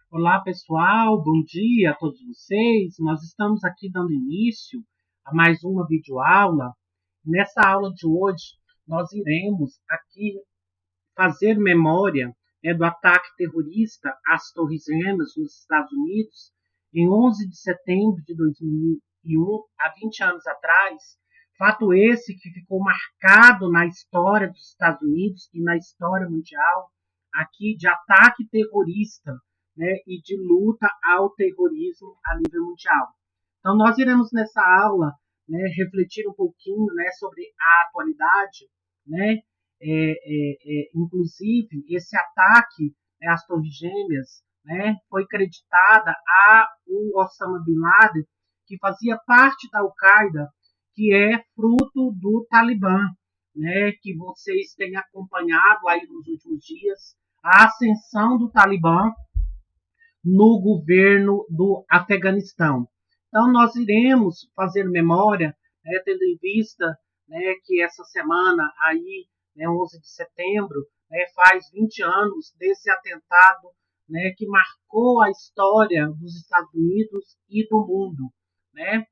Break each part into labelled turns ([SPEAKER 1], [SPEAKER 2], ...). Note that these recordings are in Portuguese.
[SPEAKER 1] Olá, pessoal, bom dia a todos vocês. Nós estamos aqui dando início a mais uma videoaula. Nessa aula de hoje, nós iremos aqui fazer memória do ataque terrorista às Torres Gêmeas nos Estados Unidos em 11 de setembro de 2001, há 20 anos atrás. Fato esse que ficou marcado na história dos Estados Unidos e na história mundial, aqui de ataque terrorista, né, e de luta ao terrorismo a nível mundial. Então, nós iremos nessa aula, né, refletir um pouquinho, né, sobre a atualidade, né, inclusive esse ataque, né, às Torres Gêmeas, né, foi creditada a o Osama Bin Laden, que fazia parte da Al-Qaeda, que é fruto do Talibã, né, que vocês têm acompanhado aí nos últimos dias, a ascensão do Talibã no governo do Afeganistão. Então, nós iremos fazer memória, né, tendo em vista, né, que essa semana, aí, né, 11 de setembro, né, faz 20 anos desse atentado, né, que marcou a história dos Estados Unidos e do mundo. Né?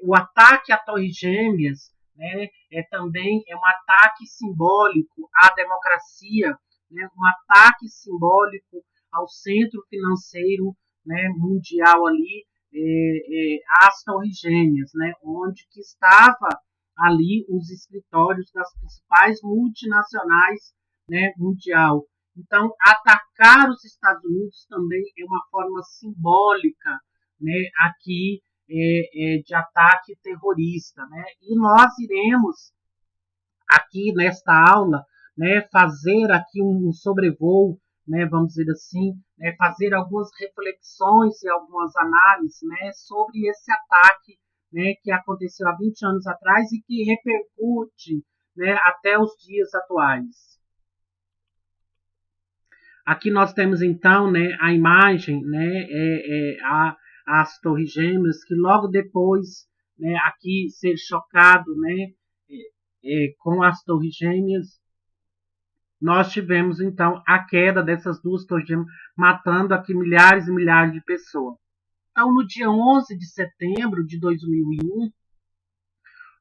[SPEAKER 1] O ataque a Torres Gêmeas, né, também é um ataque simbólico à democracia, né, um ataque simbólico ao centro financeiro, né, mundial ali, as Torres Gêmeas, né, onde que estava ali os escritórios das principais multinacionais, né, mundial. Então, atacar os Estados Unidos também é uma forma simbólica, né, aqui de ataque terrorista, né? E nós iremos aqui nesta aula, né, fazer aqui um sobrevoo, né, vamos dizer assim, né, fazer algumas reflexões e algumas análises, né, sobre esse ataque, né, que aconteceu há 20 anos atrás e que repercute, né, até os dias atuais. Aqui nós temos então, né, a imagem, né, as Torres Gêmeas, que logo depois, né, aqui ser chocado, né, com as Torres Gêmeas, nós tivemos então a queda dessas duas Torres Gêmeas, matando aqui milhares e milhares de pessoas. Então, no dia 11 de setembro de 2001,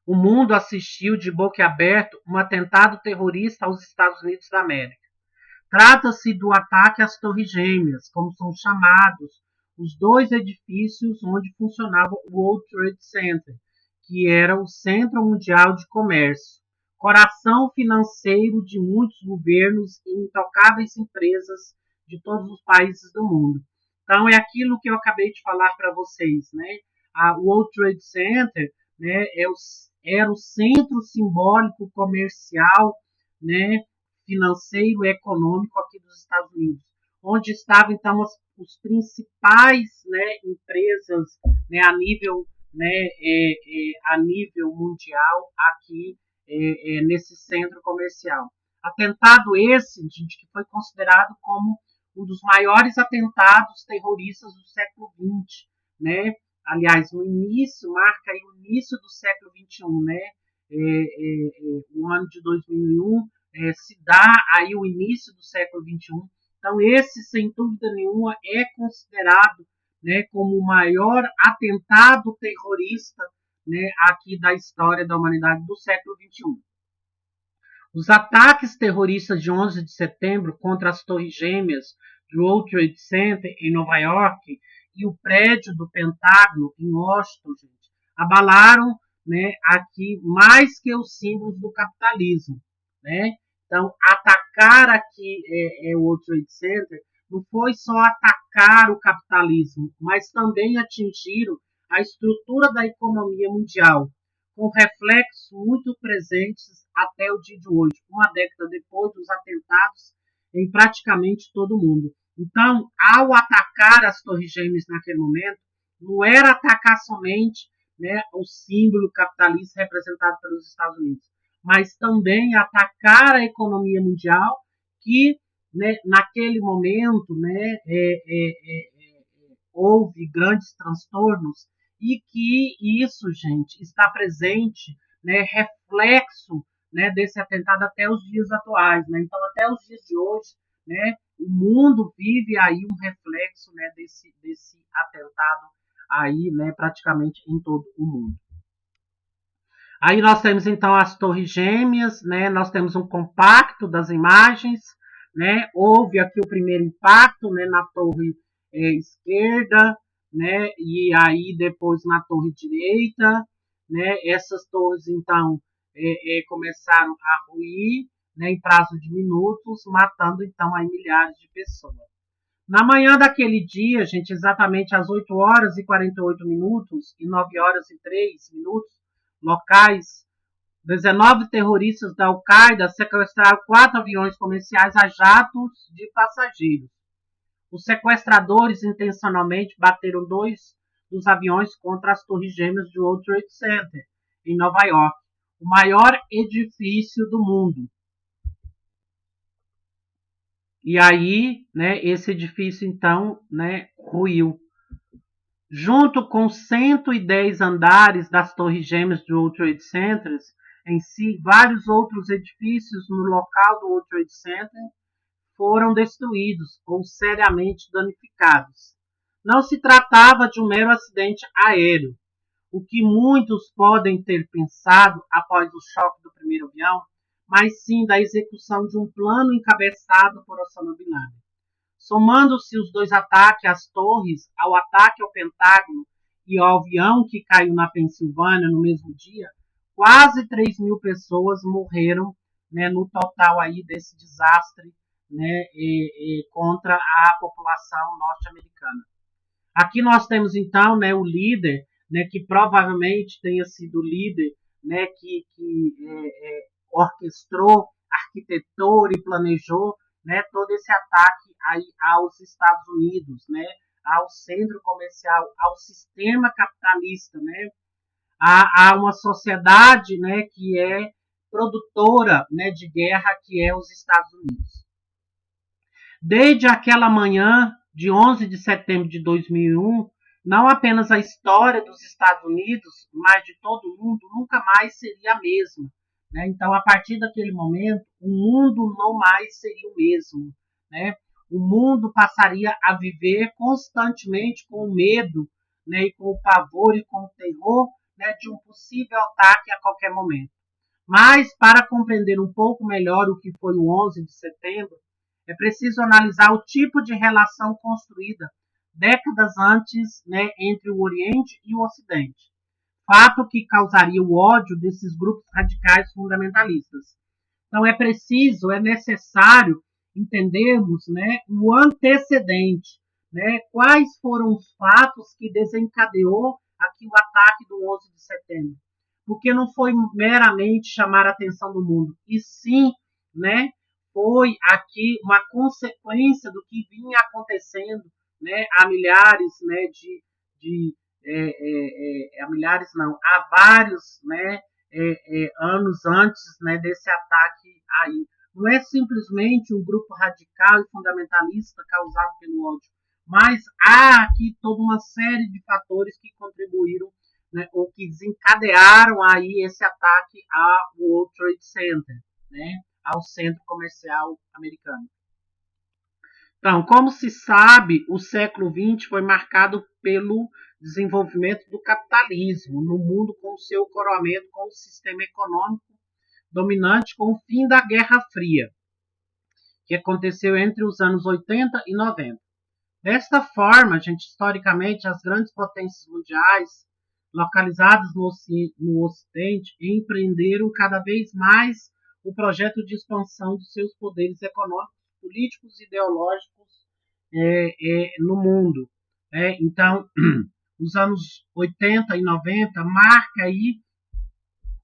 [SPEAKER 1] o mundo assistiu de boca aberta um atentado terrorista aos Estados Unidos da América. Trata-se do ataque às Torres Gêmeas, como são chamados os dois edifícios onde funcionava o World Trade Center, que era o Centro Mundial de Comércio, coração financeiro de muitos governos e intocáveis empresas de todos os países do mundo. Então, é aquilo que eu acabei de falar para vocês, né? A World Trade Center, né, era o centro simbólico comercial, né, financeiro e econômico aqui dos Estados Unidos, onde estavam então os principais, né, empresas, né, a nível mundial aqui nesse centro comercial. Atentado esse, gente, que foi considerado como um dos maiores atentados terroristas do século XX, né? Aliás, no início, marca aí o início do século XXI, né? O ano de 2001 se dá aí o início do século XXI. Então, esse, sem dúvida nenhuma, é considerado, né, como o maior atentado terrorista, né, aqui da história da humanidade do século XXI. Os ataques terroristas de 11 de setembro contra as Torres Gêmeas do World Trade Center em Nova York e o prédio do Pentágono em Washington, gente, abalaram, né, aqui mais que os símbolos do capitalismo, né? Então, atacar aqui o World Trade Center não foi só atacar o capitalismo, mas também atingiram a estrutura da economia mundial, com reflexos muito presentes até o dia de hoje, uma década depois dos atentados em praticamente todo o mundo. Então, ao atacar as Torres Gêmeas naquele momento, não era atacar somente, né, o símbolo capitalista representado pelos Estados Unidos, mas também atacar a economia mundial, que, né, naquele momento, né, houve grandes transtornos e que isso, gente, está presente, né, reflexo, né, desse atentado até os dias atuais, né? Então, até os dias de hoje, né, o mundo vive aí um reflexo reflexo, né, desse atentado aí, né, praticamente em todo o mundo. Aí nós temos então as torres gêmeas, né, nós temos um compacto das imagens, né, houve aqui o primeiro impacto, né, na torre esquerda, né, e aí depois na torre direita, né, essas torres então começaram a ruir, né, em prazo de minutos, matando então aí milhares de pessoas. Na manhã daquele dia, gente, exatamente às 8 horas e 48 minutos e 9 horas e 3 minutos locais, 19 terroristas da Al-Qaeda sequestraram 4 aviões comerciais a jatos de passageiros. Os sequestradores intencionalmente bateram 2 dos aviões contra as torres gêmeas do World Trade Center, em Nova York, o maior edifício do mundo. E aí, né, esse edifício, então, né, ruiu. Junto com 110 andares das torres gêmeas do World Trade Center, em si, vários outros edifícios no local do World Trade Center foram destruídos ou seriamente danificados. Não se tratava de um mero acidente aéreo, o que muitos podem ter pensado após o choque do primeiro avião, mas sim da execução de um plano encabeçado por Osama Bin Laden. Somando-se os 2 ataques às torres, ao ataque ao Pentágono e ao avião que caiu na Pensilvânia no mesmo dia, quase 3.000 pessoas morreram, né, no total aí desse desastre, né, contra a população norte-americana. Aqui nós temos então, né, o líder, né, que provavelmente tenha sido o líder, né, que orquestrou, arquitetou e planejou, né, todo esse ataque aí aos Estados Unidos, né, ao centro comercial, ao sistema capitalista, né, a uma sociedade, né, que é produtora, né, de guerra, que é os Estados Unidos. Desde aquela manhã de 11 de setembro de 2001, não apenas a história dos Estados Unidos, mas de todo o mundo, nunca mais seria a mesma. Né? Então, a partir daquele momento, o mundo não mais seria o mesmo. Né? O mundo passaria a viver constantemente com o medo, né, e com o pavor e com o terror, né, de um possível ataque a qualquer momento. Mas, para compreender um pouco melhor o que foi o 11 de setembro, é preciso analisar o tipo de relação construída décadas antes, né, entre o Oriente e o Ocidente. Fato que causaria o ódio desses grupos radicais fundamentalistas. Então é necessário entendermos, né, o antecedente, né, quais foram os fatos que desencadeou aqui o ataque do 11 de setembro. Porque não foi meramente chamar a atenção do mundo, e sim, né, foi aqui uma consequência do que vinha acontecendo, né, há milhares, né, há vários, né, anos antes, né, desse ataque aí. Não é simplesmente um grupo radical e fundamentalista causado pelo ódio, mas há aqui toda uma série de fatores que contribuíram, né, ou que desencadearam aí esse ataque ao World Trade Center, né, ao centro comercial americano. Então, como se sabe, o século XX foi marcado pelo desenvolvimento do capitalismo no mundo, com seu coroamento com o sistema econômico dominante, com o fim da Guerra Fria, que aconteceu entre os anos 80 e 90. Desta forma, historicamente, as grandes potências mundiais localizadas no Ocidente empreenderam cada vez mais o projeto de expansão de seus poderes econômicos, políticos e ideológicos no mundo. Então, os anos 80 e 90 marca aí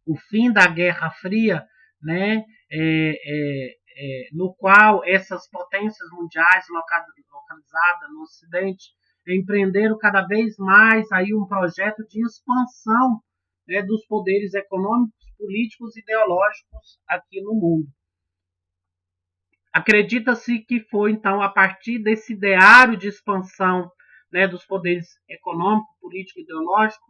[SPEAKER 1] o fim da Guerra Fria, né, no qual essas potências mundiais localizadas no Ocidente empreenderam cada vez mais aí um projeto de expansão, né, dos poderes econômicos, políticos e ideológicos aqui no mundo. Acredita-se que foi, então, a partir desse ideário de expansão, né, dos poderes econômico, político e ideológico,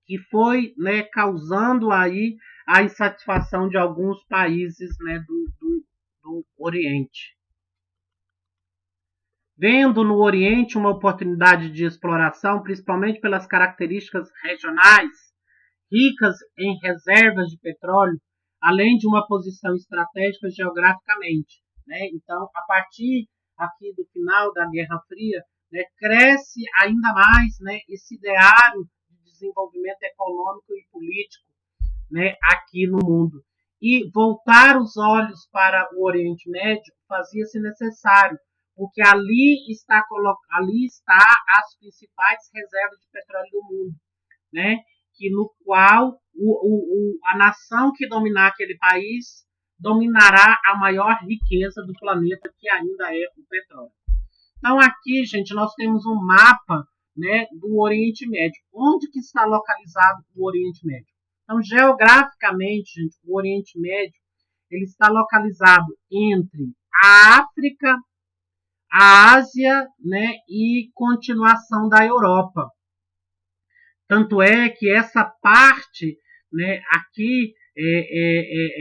[SPEAKER 1] que foi, né, causando aí a insatisfação de alguns países, né, do Oriente. vendo no Oriente uma oportunidade de exploração, principalmente pelas características regionais, ricas em reservas de petróleo, além de uma posição estratégica geograficamente, né? Então, a partir aqui do final da Guerra Fria, né, cresce ainda mais, né, esse ideário de desenvolvimento econômico e político, né, aqui no mundo. E voltar os olhos para o Oriente Médio fazia-se necessário, porque ali está as principais reservas de petróleo do mundo, né? Que no qual a nação que dominar aquele país dominará a maior riqueza do planeta, que ainda é o petróleo. Então aqui, gente, nós temos um mapa, né, do Oriente Médio. Onde que está localizado o Oriente Médio? Então, geograficamente, gente, o Oriente Médio ele está localizado entre a África, a Ásia, né, e continuação da Europa. Tanto é que essa parte, né, aqui,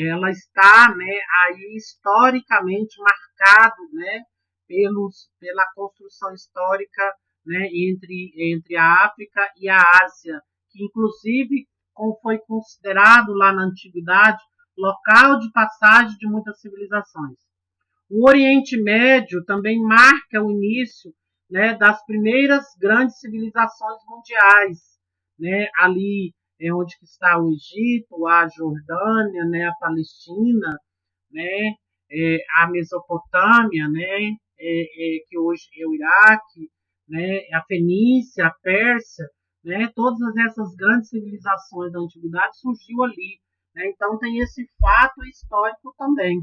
[SPEAKER 1] ela está, né, aí historicamente marcado, né, pela construção histórica, né, entre a África e a Ásia, que inclusive foi considerado lá na antiguidade local de passagem de muitas civilizações. O Oriente Médio também marca o início, né, das primeiras grandes civilizações mundiais, né, ali é onde está o Egito, a Jordânia, né, a Palestina, né, a Mesopotâmia, né, que hoje é o Iraque, né, a Fenícia, a Pérsia, né, todas essas grandes civilizações da antiguidade surgiu ali, né, então tem esse fato histórico também.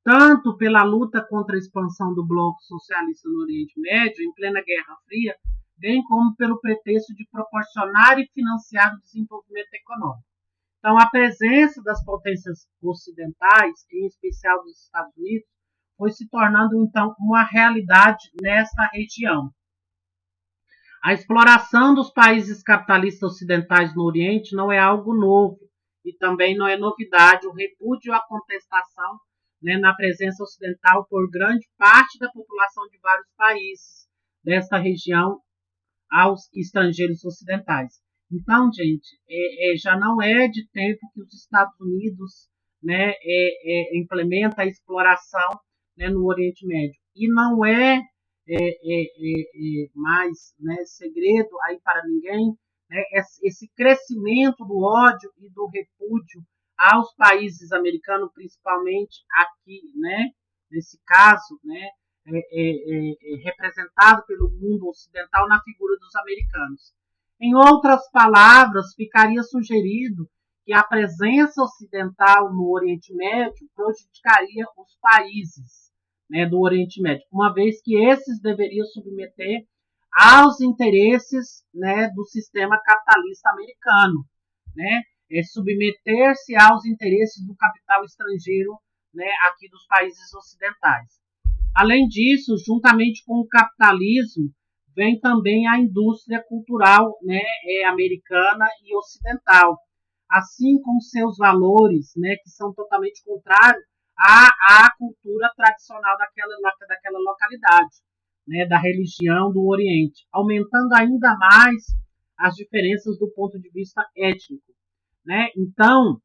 [SPEAKER 1] Tanto pela luta contra a expansão do bloco socialista no Oriente Médio, em plena Guerra Fria, bem como pelo pretexto de proporcionar e financiar o desenvolvimento econômico. Então, a presença das potências ocidentais, em especial dos Estados Unidos, foi se tornando, então, uma realidade nesta região. A exploração dos países capitalistas ocidentais no Oriente não é algo novo e também não é novidade o repúdio e a contestação, né, na presença ocidental por grande parte da população de vários países desta região aos estrangeiros ocidentais. Então, gente, já não é de tempo que os Estados Unidos, né, implementa a exploração, né, no Oriente Médio. E não é, mais, né, segredo aí para ninguém, né, esse crescimento do ódio e do repúdio aos países americanos, principalmente aqui, né, nesse caso, né, representado pelo mundo ocidental na figura dos americanos. Em outras palavras, ficaria sugerido que a presença ocidental no Oriente Médio prejudicaria os países, né, do Oriente Médio, uma vez que esses deveriam submeter aos interesses, né, do sistema capitalista americano, né, submeter-se aos interesses do capital estrangeiro, né, aqui dos países ocidentais. Além disso, juntamente com o capitalismo, vem também a indústria cultural, né, americana e ocidental, assim como seus valores, né, que são totalmente contrários à cultura tradicional daquela localidade, né, da religião do Oriente, aumentando ainda mais as diferenças do ponto de vista étnico, né? Então,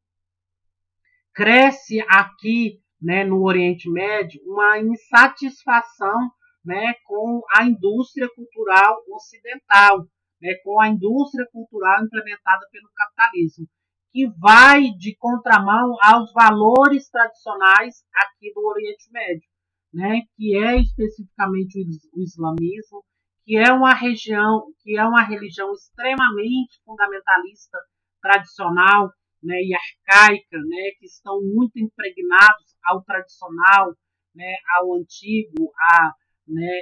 [SPEAKER 1] cresce aqui, né, no Oriente Médio, uma insatisfação, né, com a indústria cultural ocidental, né, com a indústria cultural implementada pelo capitalismo, que vai de contramão aos valores tradicionais aqui do Oriente Médio, né, que é especificamente o islamismo, que é uma religião extremamente fundamentalista, tradicional, né, e arcaica, né, que estão muito impregnados ao tradicional, né, ao antigo, né,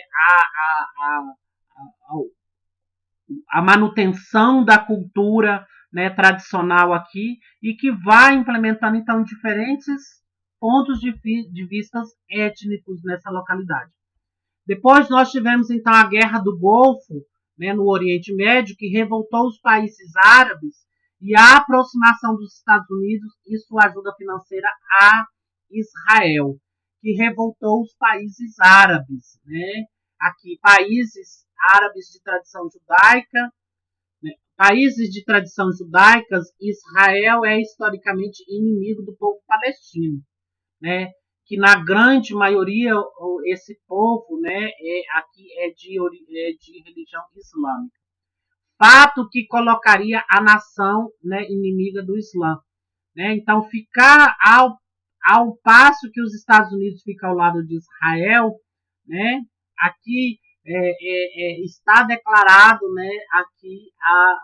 [SPEAKER 1] a manutenção da cultura, né, tradicional aqui, e que vai implementando então diferentes pontos de vista étnicos nessa localidade. Depois nós tivemos então a Guerra do Golfo, né, no Oriente Médio, que revoltou os países árabes, e a aproximação dos Estados Unidos e sua ajuda financeira a Israel, que revoltou os países árabes, né, aqui países árabes de tradição judaica, né? Países de tradição judaicas, Israel é historicamente inimigo do povo palestino, né? Que na grande maioria esse povo, né, aqui é de religião islâmica. Fato que colocaria a nação, né, inimiga do Islã. Né? Então, ficar ao passo que os Estados Unidos ficam ao lado de Israel, né? Aqui está declarado, né, aqui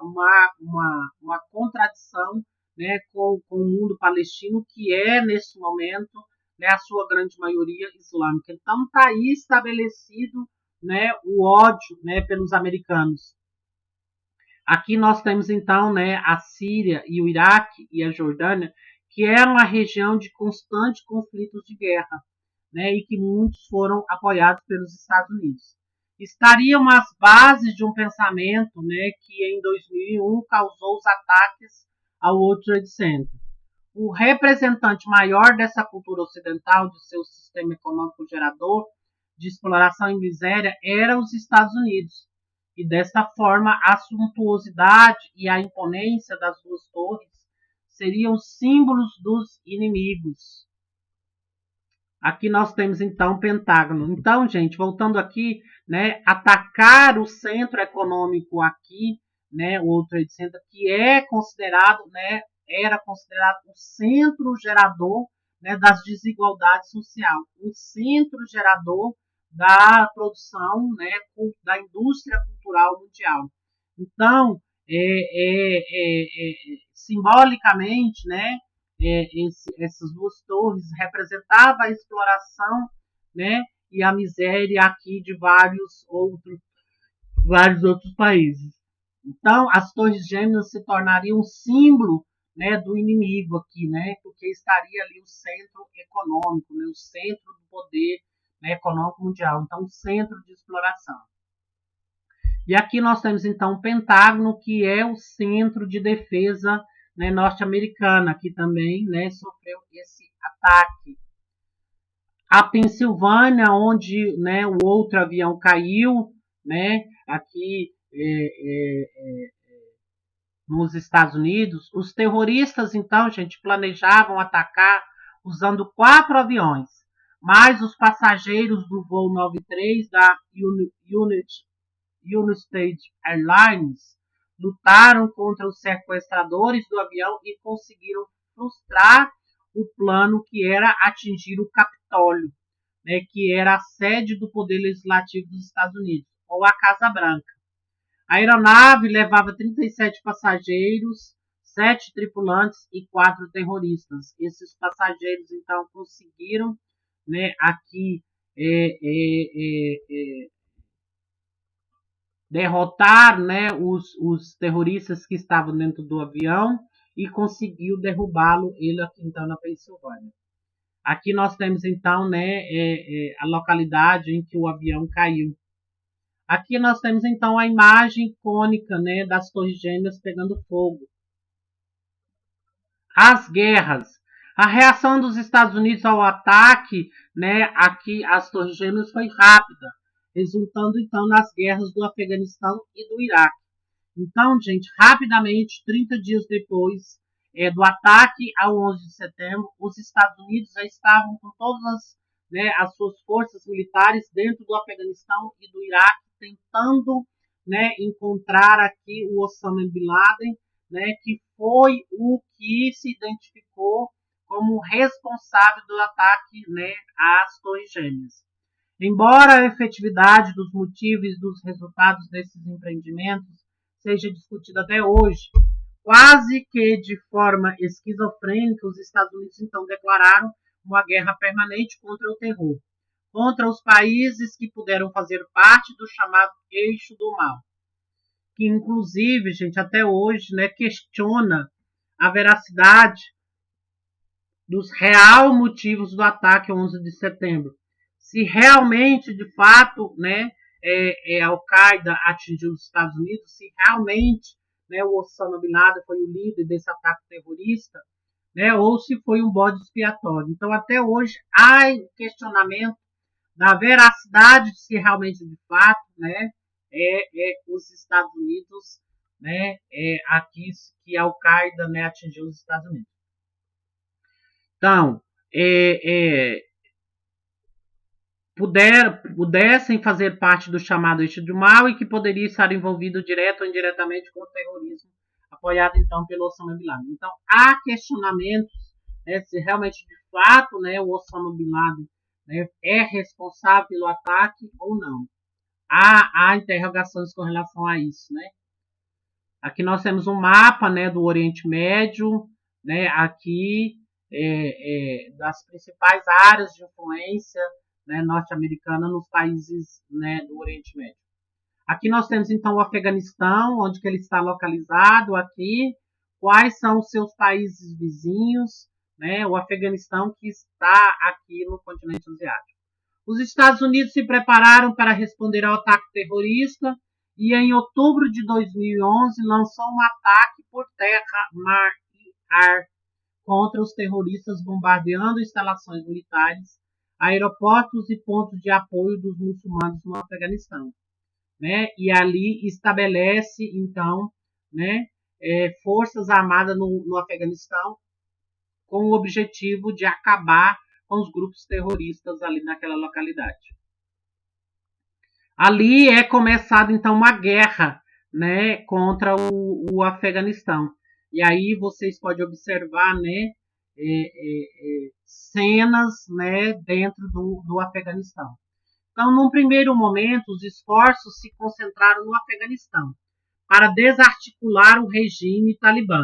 [SPEAKER 1] uma contradição, né, com o mundo palestino, que é, nesse momento, né, a sua grande maioria islâmica. Então, está aí estabelecido, né, o ódio, né, pelos americanos. Aqui nós temos então, né, a Síria e o Iraque e a Jordânia, que é uma região de constante conflitos de guerra, né, e que muitos foram apoiados pelos Estados Unidos. Estariam as bases de um pensamento, né, que em 2001 causou os ataques ao World Trade Center. O representante maior dessa cultura ocidental, de seu sistema econômico gerador de exploração e miséria, era os Estados Unidos. E desta forma, a suntuosidade e a imponência das duas torres seriam símbolos dos inimigos. Aqui nós temos então o Pentágono. Então, gente, voltando aqui, né, atacar o centro econômico aqui, né, o World Trade Center, que é considerado, né, era considerado o centro gerador, né, das desigualdades sociais, o centro gerador da produção, né, da indústria cultural mundial. Então, simbolicamente, né, essas duas torres representavam a exploração, né, e a miséria aqui de vários outros países. Então, as torres gêmeas se tornariam um símbolo, né, do inimigo aqui, né, porque estaria ali o centro econômico, né, o centro do poder, né, econômico mundial, então o centro de exploração. E aqui nós temos então o Pentágono, que é o centro de defesa, né, norte-americana, que também, né, sofreu esse ataque. A Pensilvânia, onde, né, o outro avião caiu, né, aqui nos Estados Unidos, os terroristas, então, gente, planejavam atacar usando 4 aviões, mas os passageiros do voo 93 da United Airlines lutaram contra os sequestradores do avião e conseguiram frustrar o plano, que era atingir o Capitólio, né, que era a sede do Poder Legislativo dos Estados Unidos, ou a Casa Branca. A aeronave levava 37 passageiros, 7 tripulantes e 4 terroristas. Esses passageiros, então, conseguiram, né, aqui derrotar, né, os terroristas que estavam dentro do avião e conseguiu derrubá-lo, ele aqui então na Pensilvânia. Aqui nós temos então, né, a localidade em que o avião caiu. Aqui nós temos então a imagem icônica, né, das Torres Gêmeas pegando fogo. As guerras. A reação dos Estados Unidos ao ataque, né, aqui às Torres Gêmeas foi rápida, resultando então nas guerras do Afeganistão e do Iraque. Então, gente, rapidamente, 30 dias depois do ataque ao 11 de setembro, os Estados Unidos já estavam com todas as suas forças militares dentro do Afeganistão e do Iraque, tentando, né, encontrar aqui o Osama Bin Laden, né, que foi o que se identificou como responsável do ataque, né, às Torres Gêmeas. Embora a efetividade dos motivos e dos resultados desses empreendimentos seja discutida até hoje, quase que de forma esquizofrênica, os Estados Unidos então declararam uma guerra permanente contra o terror, contra os países que puderam fazer parte do chamado eixo do mal, que inclusive, gente, até hoje, né, questiona a veracidade dos reais motivos do ataque 11 de setembro. Se realmente, de fato, né, a Al-Qaeda atingiu os Estados Unidos, se realmente, né, o Osama Bin Laden foi o líder desse ataque terrorista, né, ou se foi um bode expiatório. Então, até hoje, há questionamento da veracidade de se realmente, de fato, né, os Estados Unidos, né, aqui que a Al-Qaeda, né, atingiu os Estados Unidos. Então, pudessem fazer parte do chamado eixo do mal e que poderia estar envolvido direto ou indiretamente com o terrorismo, apoiado então pelo Osama Bin Laden. Então, há questionamentos, né, se realmente de fato, né, o Osama Bin Laden, né, é responsável pelo ataque ou não. Há interrogações com relação a isso, né? Aqui nós temos um mapa, né, do Oriente Médio, né, aqui das principais áreas de influência, né, norte-americana nos países, né, do Oriente Médio. Aqui nós temos então o Afeganistão, onde que ele está localizado aqui, quais são os seus países vizinhos, né, o Afeganistão que está aqui no continente asiático. Os Estados Unidos se prepararam para responder ao ataque terrorista e em outubro de 2011 lançou um ataque por terra, mar e ar contra os terroristas, bombardeando instalações militares, aeroportos e pontos de apoio dos muçulmanos no Afeganistão, né? E ali estabelece então, né, forças armadas no Afeganistão com o objetivo de acabar com os grupos terroristas ali naquela localidade. Ali é começada então uma guerra, né, contra o Afeganistão. E aí vocês podem observar, né, cenas, né, dentro do Afeganistão. Então, num primeiro momento, os esforços se concentraram no Afeganistão para desarticular o regime talibã.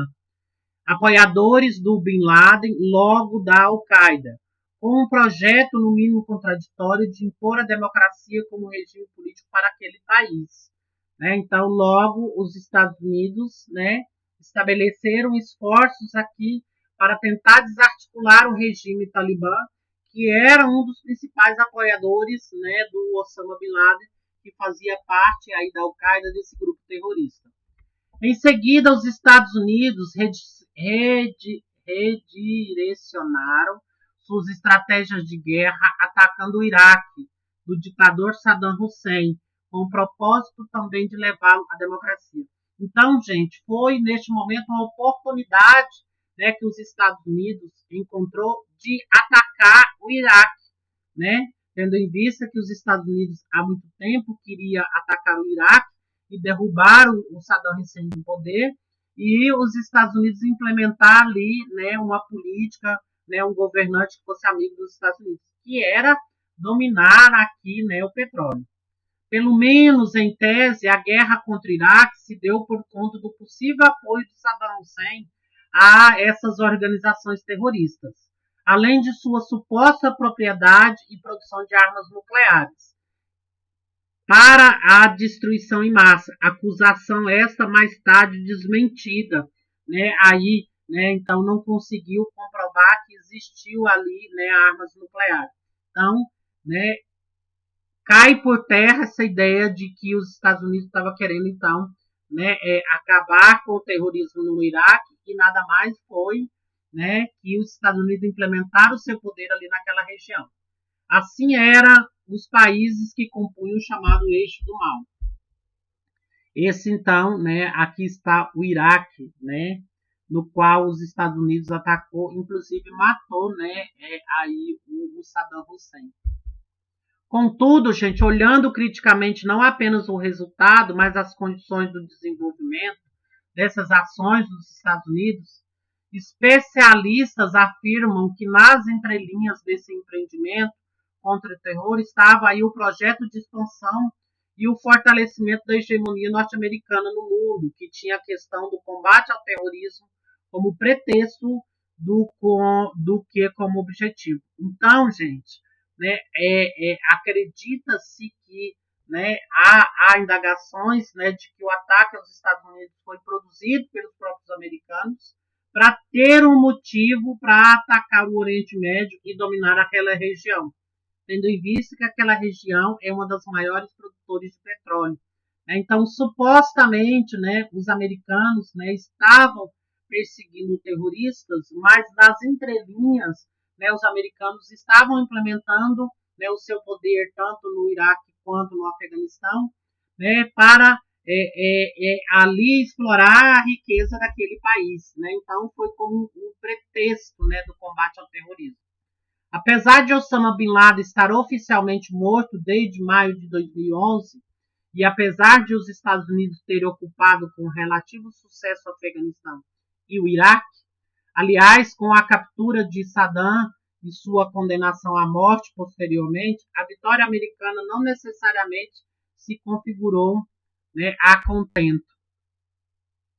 [SPEAKER 1] Apoiadores do Bin Laden, logo da Al-Qaeda, com um projeto, no mínimo contraditório, de impor a democracia como regime político para aquele país. Né? Então, logo, os Estados Unidos, né, estabeleceram esforços aqui para tentar desarticular o regime talibã, que era um dos principais apoiadores, né, do Osama Bin Laden, que fazia parte aí da Al-Qaeda, desse grupo terrorista. Em seguida, os Estados Unidos redirecionaram suas estratégias de guerra atacando o Iraque, do ditador Saddam Hussein, com o propósito também de levá-lo à democracia. Então, gente, foi neste momento uma oportunidade, né, que os Estados Unidos encontrou de atacar o Iraque, né, tendo em vista que os Estados Unidos há muito tempo queria atacar o Iraque e derrubar o Saddam Hussein do poder, e os Estados Unidos implementar ali, né, uma política, né, um governante que fosse amigo dos Estados Unidos, que era dominar aqui, né, o petróleo. Pelo menos em tese, a guerra contra o Iraque se deu por conta do possível apoio de Saddam Hussein a essas organizações terroristas, além de sua suposta propriedade e produção de armas nucleares para a destruição em massa. Acusação esta mais tarde desmentida, né? Aí, né, então não conseguiu comprovar que existiu ali, né, armas nucleares. Então, né, cai por terra essa ideia de que os Estados Unidos estavam querendo então, né, acabar com o terrorismo no Iraque, e nada mais foi, né, que os Estados Unidos implementaram o seu poder ali naquela região. Assim eram os países que compunham o chamado eixo do mal. Esse então, né, aqui está o Iraque, né, no qual os Estados Unidos atacou, inclusive matou, né, aí o Saddam Hussein. Contudo, gente, olhando criticamente não apenas o resultado, mas as condições do desenvolvimento dessas ações dos Estados Unidos, especialistas afirmam que nas entrelinhas desse empreendimento contra o terror estava aí o projeto de expansão e o fortalecimento da hegemonia norte-americana no mundo, que tinha a questão do combate ao terrorismo como pretexto do que como objetivo. Então, gente, né, acredita-se que, né, há indagações, né, de que o ataque aos Estados Unidos foi produzido pelos próprios americanos para ter um motivo para atacar o Oriente Médio e dominar aquela região, tendo em vista que aquela região é uma das maiores produtores de petróleo. Então, supostamente, né, os americanos, né, estavam perseguindo terroristas, mas nas entrelinhas, né, os americanos estavam implementando, né, o seu poder tanto no Iraque quanto no Afeganistão, né, para ali explorar a riqueza daquele país, né? Então foi como um pretexto, né, do combate ao terrorismo. Apesar de Osama Bin Laden estar oficialmente morto desde maio de 2011, e apesar de os Estados Unidos terem ocupado com relativo sucesso o Afeganistão e o Iraque, aliás, com a captura de Saddam e sua condenação à morte posteriormente, a vitória americana não necessariamente se configurou, né, a contento.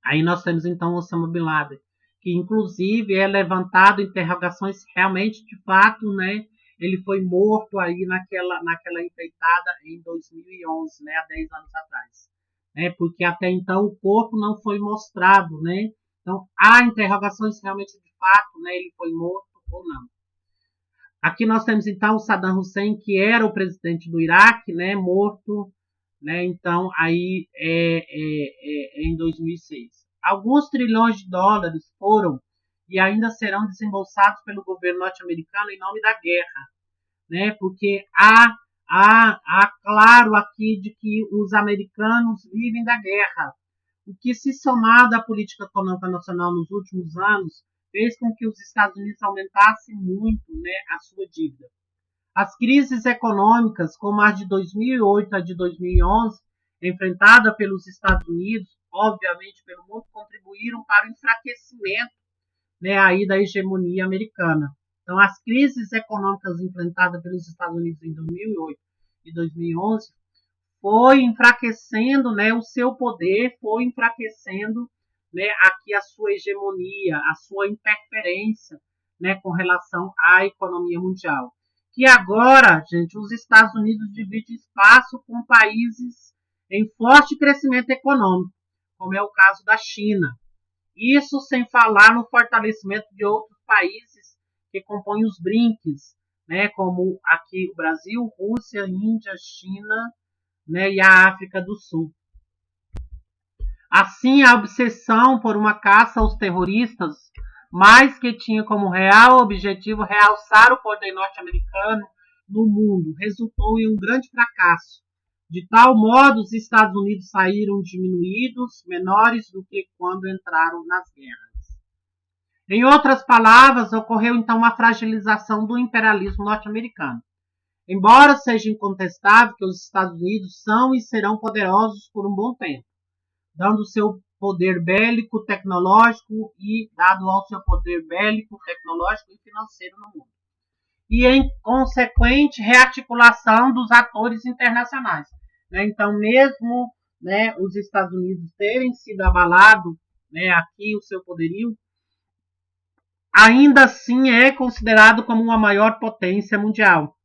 [SPEAKER 1] Aí nós temos então Osama Bin Laden, que inclusive é levantado interrogações realmente de fato, né? Ele foi morto aí naquela empreitada em 2011, né? Há 10 anos atrás, né? Porque até então o corpo não foi mostrado, né? Então há interrogações realmente de fato, né? Ele foi morto ou não. Aqui nós temos então o Saddam Hussein, que era o presidente do Iraque, né? Morto, né? Então aí em 2006. Alguns trilhões de dólares foram e ainda serão desembolsados pelo governo norte-americano em nome da guerra, né? Porque há claro aqui de que os americanos vivem da guerra, o que se somado à política econômica nacional nos últimos anos fez com que os Estados Unidos aumentassem muito, né, a sua dívida. As crises econômicas, como a de 2008 a de 2011, enfrentada pelos Estados Unidos, obviamente pelo mundo, contribuíram para o enfraquecimento, né, aí da hegemonia americana. Então, as crises econômicas enfrentadas pelos Estados Unidos em 2008 e 2011 foi enfraquecendo, né, o seu poder, foi enfraquecendo, né, aqui a sua hegemonia, a sua interferência, né, com relação à economia mundial. Que agora, gente, os Estados Unidos dividem espaço com países em forte crescimento econômico, como é o caso da China. Isso sem falar no fortalecimento de outros países que compõem os BRICS, né, como aqui o Brasil, Rússia, Índia, China, né, e a África do Sul. Assim, a obsessão por uma caça aos terroristas, mais que tinha como real objetivo realçar o poder norte-americano no mundo, resultou em um grande fracasso. De tal modo, os Estados Unidos saíram diminuídos, menores do que quando entraram nas guerras. Em outras palavras, ocorreu então uma fragilização do imperialismo norte-americano. Embora seja incontestável que os Estados Unidos são e serão poderosos por um bom tempo, dando seu poder bélico, tecnológico e dado ao seu poder bélico, tecnológico e financeiro no mundo. E em consequente rearticulação dos atores internacionais. Né? Então, mesmo, né, os Estados Unidos terem sido abalados, né, aqui o seu poderio, ainda assim é considerado como uma maior potência mundial.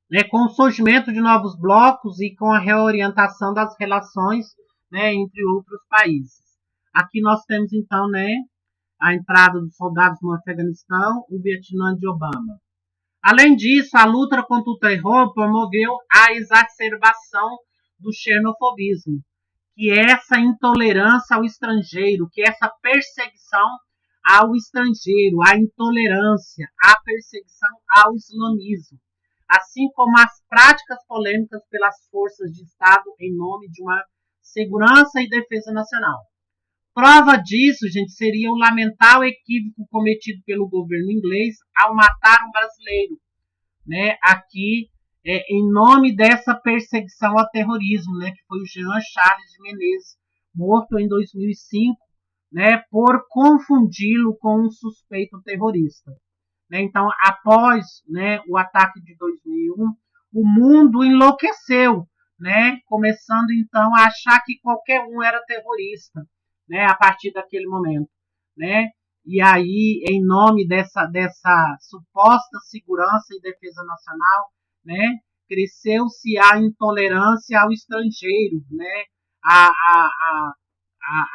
[SPEAKER 1] Né, com o surgimento de novos blocos e com a reorientação das relações, né, entre outros países. Aqui nós temos então, né, a entrada dos soldados no Afeganistão, o Vietnã de Obama. Além disso, a luta contra o terror promoveu a exacerbação do xenofobismo, que é essa intolerância ao estrangeiro, que é essa perseguição ao estrangeiro, a intolerância, a perseguição ao islamismo, assim como as práticas polêmicas pelas forças de Estado em nome de uma segurança e defesa nacional. Prova disso, gente, seria o lamentável equívoco cometido pelo governo inglês ao matar um brasileiro, né, aqui em nome dessa perseguição ao terrorismo, né, que foi o Jean Charles de Menezes, morto em 2005, né, por confundi-lo com um suspeito terrorista. Né, então, após, né, o ataque de 2001, o mundo enlouqueceu, né, começando então a achar que qualquer um era terrorista, né, a partir daquele momento, né? E aí, em nome dessa suposta segurança e defesa nacional, né, cresceu-se a intolerância ao estrangeiro, né,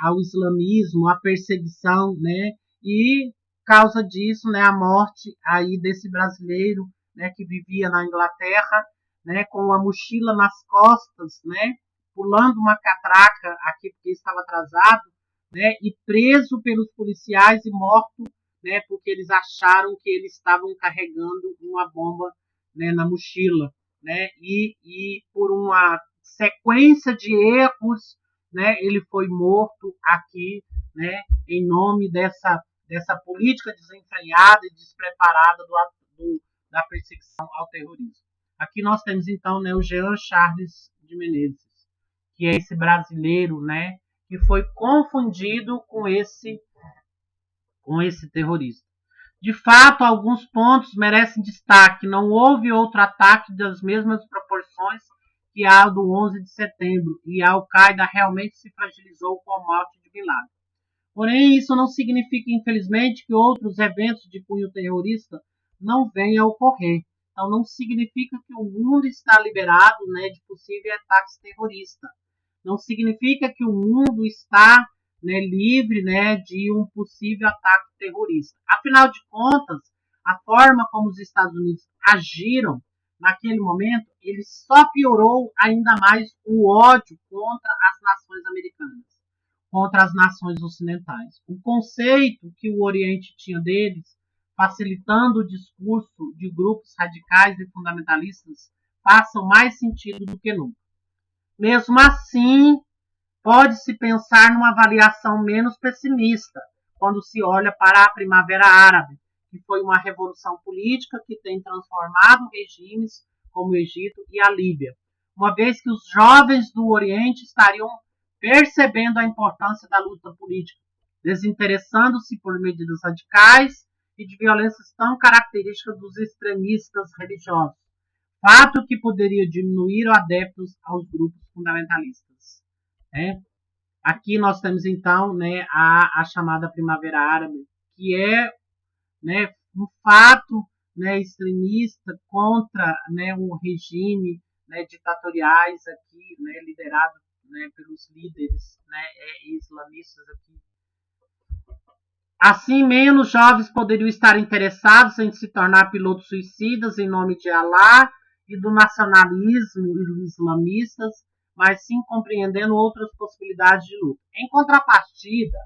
[SPEAKER 1] ao islamismo, à perseguição, né, e causa disso, né, a morte aí desse brasileiro, né, que vivia na Inglaterra, né, com uma mochila nas costas, né, pulando uma catraca aqui porque estava atrasado, né, e preso pelos policiais e morto, né, porque eles acharam que eles estavam carregando uma bomba, né, na mochila, né, e por uma sequência de erros, né, ele foi morto aqui, né, em nome dessa política desenfreada e despreparada da perseguição ao terrorismo. Aqui nós temos então, né, o Jean Charles de Menezes, que é esse brasileiro, né, que foi confundido com esse terrorista. De fato, alguns pontos merecem destaque. Não houve outro ataque das mesmas proporções que a do 11 de setembro, e a Al-Qaeda realmente se fragilizou com a morte de Bin Laden. Porém, isso não significa, infelizmente, que outros eventos de cunho terrorista não venham a ocorrer. Então, não significa que o mundo está liberado, né, de possíveis ataques terroristas. Não significa que o mundo está, né, livre, né, de um possível ataque terrorista. Afinal de contas, a forma como os Estados Unidos agiram naquele momento, ele só piorou ainda mais o ódio contra as nações americanas, contra as nações ocidentais. O conceito que o Oriente tinha deles, facilitando o discurso de grupos radicais e fundamentalistas, façam mais sentido do que nunca. Mesmo assim, pode-se pensar numa avaliação menos pessimista quando se olha para a Primavera Árabe, que foi uma revolução política que tem transformado regimes como o Egito e a Líbia, uma vez que os jovens do Oriente estariam percebendo a importância da luta política, desinteressando-se por medidas radicais e de violências tão características dos extremistas religiosos, fato que poderia diminuir adeptos aos grupos fundamentalistas. Aqui nós temos então, né, a chamada Primavera Árabe, que é, né, um fato, né, extremista contra, né, um regime, né, ditatoriais aqui, né, liderado, né, pelos líderes, né, islamistas aqui. Assim, menos jovens poderiam estar interessados em se tornar pilotos suicidas em nome de Alá e do nacionalismo islamistas, mas sim compreendendo outras possibilidades de luta. Em contrapartida,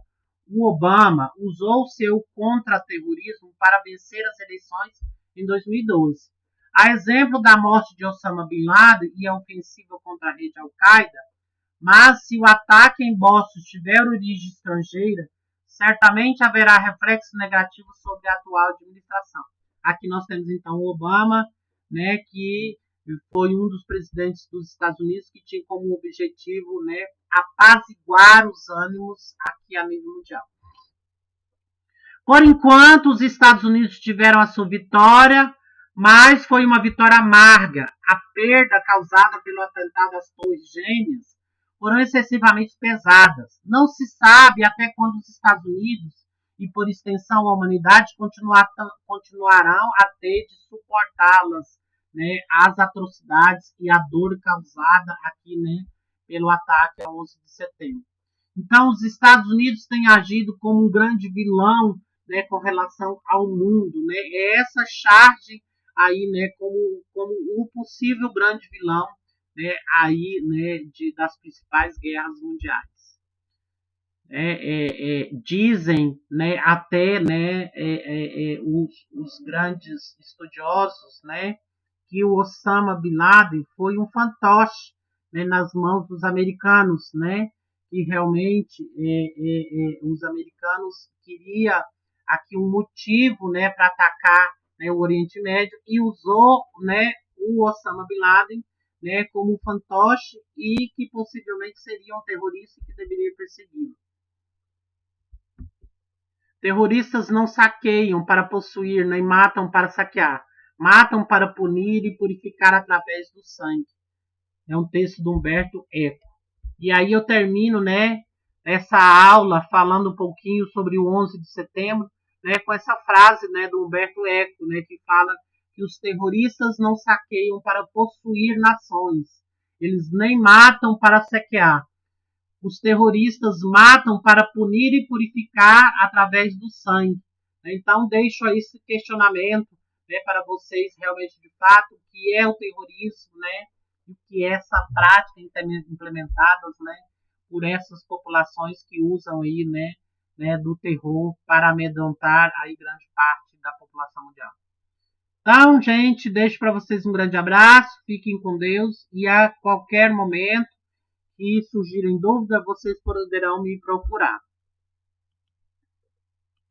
[SPEAKER 1] o Obama usou seu contra-terrorismo para vencer as eleições em 2012. A exemplo da morte de Osama Bin Laden e a ofensiva contra a rede Al-Qaeda, mas se o ataque em Boston tiver origem estrangeira, certamente haverá reflexo negativo sobre a atual administração. Aqui nós temos então o Obama, né, que foi um dos presidentes dos Estados Unidos que tinha como objetivo, né, apaziguar os ânimos aqui a nível mundial. Por enquanto, os Estados Unidos tiveram a sua vitória, mas foi uma vitória amarga. A perda causada pelo atentado às Torres Gêmeas foram excessivamente pesadas. Não se sabe até quando os Estados Unidos, e por extensão a humanidade, continuarão a ter de suportá-las, né, as atrocidades e a dor causada aqui, né, pelo ataque ao 11 de setembro. Então, os Estados Unidos têm agido como um grande vilão, né, com relação ao mundo, né? É essa charge aí, né, como o possível grande vilão, né, aí, né, das principais guerras mundiais. Dizem, né, até, né, os grandes estudiosos, né, que o Osama Bin Laden foi um fantoche, né, nas mãos dos americanos, né, que realmente os americanos queriam aqui um motivo, né, para atacar, né, o Oriente Médio, e usou, né, o Osama Bin Laden, né, como um fantoche e que possivelmente seria um terrorista que deveria persegui-lo. Terroristas não saqueiam para possuir, nem matam para saquear. Matam para punir e purificar através do sangue. É um texto de Humberto Eco. E aí eu termino, né, essa aula falando um pouquinho sobre o 11 de setembro, né, com essa frase, né, do Humberto Eco, né, que fala que os terroristas não saqueiam para possuir nações. Eles nem matam para saquear. Os terroristas matam para punir e purificar através do sangue. Então, deixo aí esse questionamento, né, para vocês realmente, de fato, o que é o terrorismo, né, e o que é essa prática implementada, né, por essas populações que usam aí, né, do terror para amedrontar aí grande parte da população mundial. Então, gente, deixo para vocês um grande abraço, fiquem com Deus e a qualquer momento que surgirem dúvidas, vocês poderão me procurar.